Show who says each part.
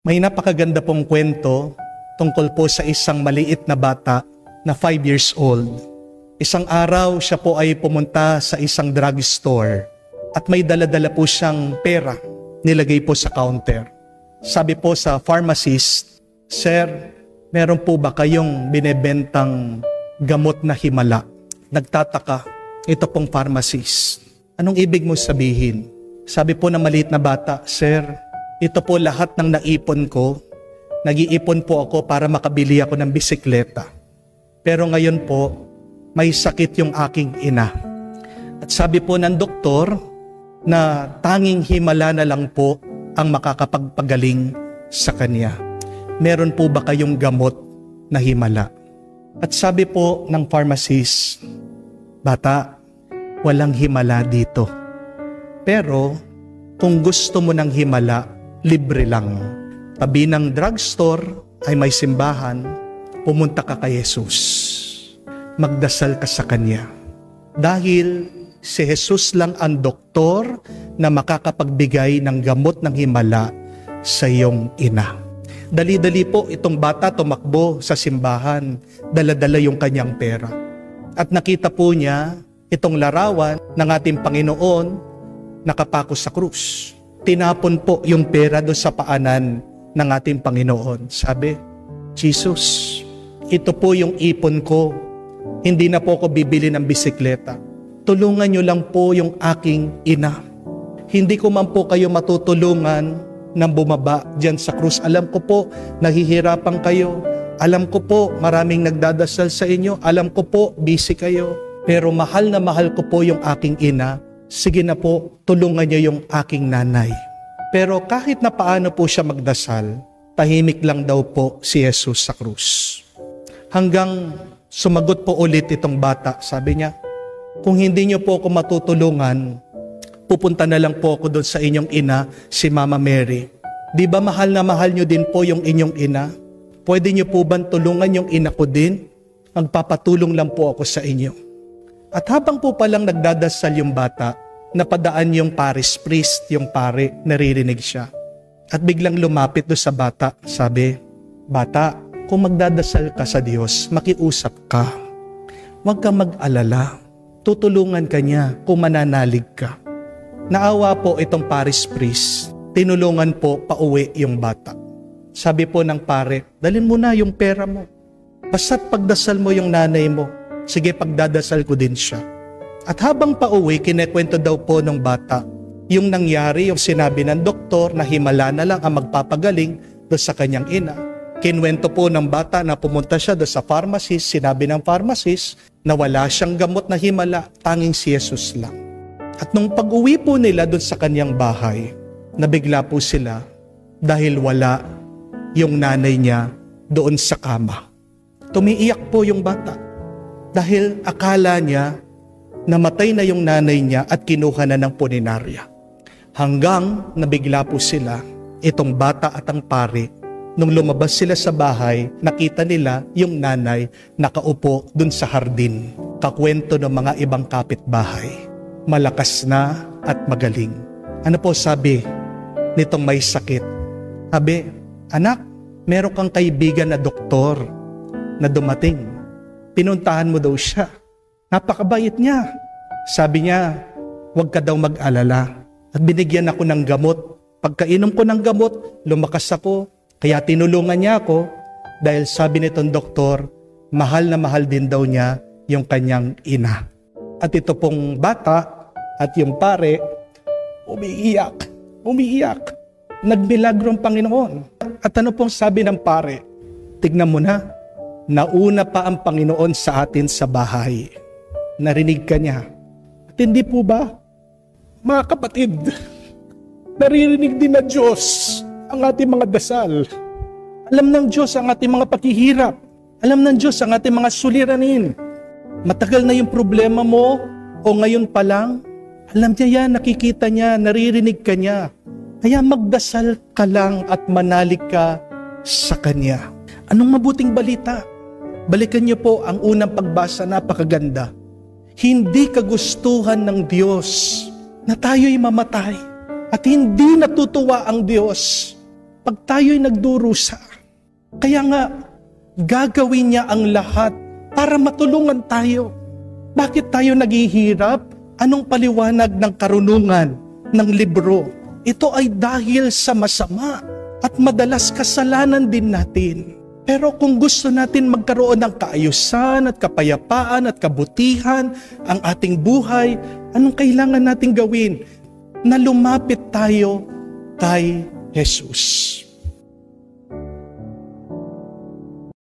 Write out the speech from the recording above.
Speaker 1: May napakaganda pong kwento tungkol po sa isang maliit na bata na 5 years old. Isang araw siya po ay pumunta sa isang drugstore at may dala-dala po siyang pera nilagay po sa counter. Sabi po sa pharmacist, "Sir, meron po ba kayong binebentang gamot na himala?" Nagtataka ito pong pharmacist. "Anong ibig mo sabihin?" Sabi po ng maliit na bata, "Sir, ito po lahat ng naipon ko. Nag-iipon po ako para makabili ako ng bisikleta. Pero ngayon po, may sakit yung aking ina. At sabi po ng doktor na tanging himala na lang po ang makakapagpagaling sa kanya. Meron po ba kayong gamot na himala?" At sabi po ng pharmacist, "Bata, walang himala dito. Pero kung gusto mo ng himala, libre lang. Tabi ng drugstore ay may simbahan, pumunta ka kay Jesus. Magdasal ka sa Kanya. Dahil si Jesus lang ang doktor na makakapagbigay ng gamot ng himala sa iyong ina." Dali-dali po itong bata tumakbo sa simbahan, dala-dala yung kanyang pera. At nakita po niya itong larawan ng ating Panginoon nakapako sa krus. Tinapon po yung pera doon sa paanan ng ating Panginoon. Sabi, "Jesus, ito po yung ipon ko. Hindi na po ako bibili ng bisikleta. Tulungan niyo lang po yung aking ina. Hindi ko man po kayo matutulungan nang bumaba dyan sa krus. Alam ko po, nahihirapan kayo. Alam ko po, maraming nagdadasal sa inyo. Alam ko po, busy kayo. Pero mahal na mahal ko po yung aking ina. Sige na po, tulungan niyo yung aking nanay." Pero kahit na paano po siya magdasal, tahimik lang daw po si Jesus sa krus. Hanggang sumagot po ulit itong bata. Sabi niya, "Kung hindi niyo po ako matutulungan, pupunta na lang po ako doon sa inyong ina, si Mama Mary. Di ba mahal na mahal niyo din po yung inyong ina? Pwede niyo po ba tulungan yung ina ko din? Magpapatulong lang po ako sa inyo." At habang po palang nagdadasal yung bata, napadaan yung parish priest, yung pare, naririnig siya. At biglang lumapit doon sa bata, sabi, "Bata, kung magdadasal ka sa Diyos, makiusap ka. Huwag ka mag-alala. Tutulungan ka niya kung mananalig ka." Naawa po itong parish priest, tinulungan po pauwi yung bata. Sabi po ng pare, "Dalhin mo na yung pera mo. Basta't pagdasal mo yung nanay mo. Sige, pagdadasal ko din siya." At habang pauwi, kinekwento daw po ng bata yung nangyari, yung sinabi ng doktor na himala na lang ang magpapagaling doon sa kanyang ina. Kinwento po ng bata na pumunta siya doon sa pharmacist, sinabi ng pharmacist na wala siyang gamot na himala, tanging si Jesus lang. At nung pag-uwi po nila doon sa kanyang bahay, nabigla po sila dahil wala yung nanay niya doon sa kama. Tumiiyak po yung bata dahil akala niya namatay na yung nanay niya at kinuha na ng punerarya. Hanggang nabigla po sila, itong bata at ang pare. Nung lumabas sila sa bahay, nakita nila yung nanay nakaupo dun sa hardin. Kakwento ng mga ibang kapitbahay. Malakas na at magaling. Ano po sabi nitong may sakit? Sabi, "Anak, meron kang kaibigan na doktor na dumating. Pinuntahan mo daw siya. Napakabait niya. Sabi niya, huwag ka daw mag-alala. At binigyan ako ng gamot. Pagkainom ko ng gamot, lumakas ako. Kaya tinulungan niya ako dahil sabi nitong doktor, mahal na mahal din daw niya yung kanyang ina." At ito pong bata at yung pare, umiiyak. Nagmilagro ang Panginoon. At ano pong sabi ng pare? "Tignan mo na, nauna pa ang Panginoon sa atin sa bahay." Narinig ka niya. At hindi po ba, mga kapatid, naririnig din na Diyos ang ating mga dasal. Alam ng Diyos ang ating mga paghihirap. Alam ng Diyos ang ating mga suliranin. Matagal na yung problema mo o ngayon pa lang, alam niya yan, nakikita niya, naririnig ka niya. Kaya magdasal ka lang at manalig ka sa Kanya. Anong mabuting balita? Balikan niyo po ang unang pagbasa, napakaganda. Hindi kagustuhan ng Diyos na tayo'y mamatay. At hindi natutuwa ang Diyos pag tayo'y nagdurusa. Kaya nga, gagawin niya ang lahat para matulungan tayo. Bakit tayo naghihirap? Anong paliwanag ng karunungan ng libro? Ito ay dahil sa masama at madalas kasalanan din natin. Pero kung gusto natin magkaroon ng kaayusan at kapayapaan at kabutihan ang ating buhay, anong kailangan nating gawin? Na lumapit tayo kay Jesus.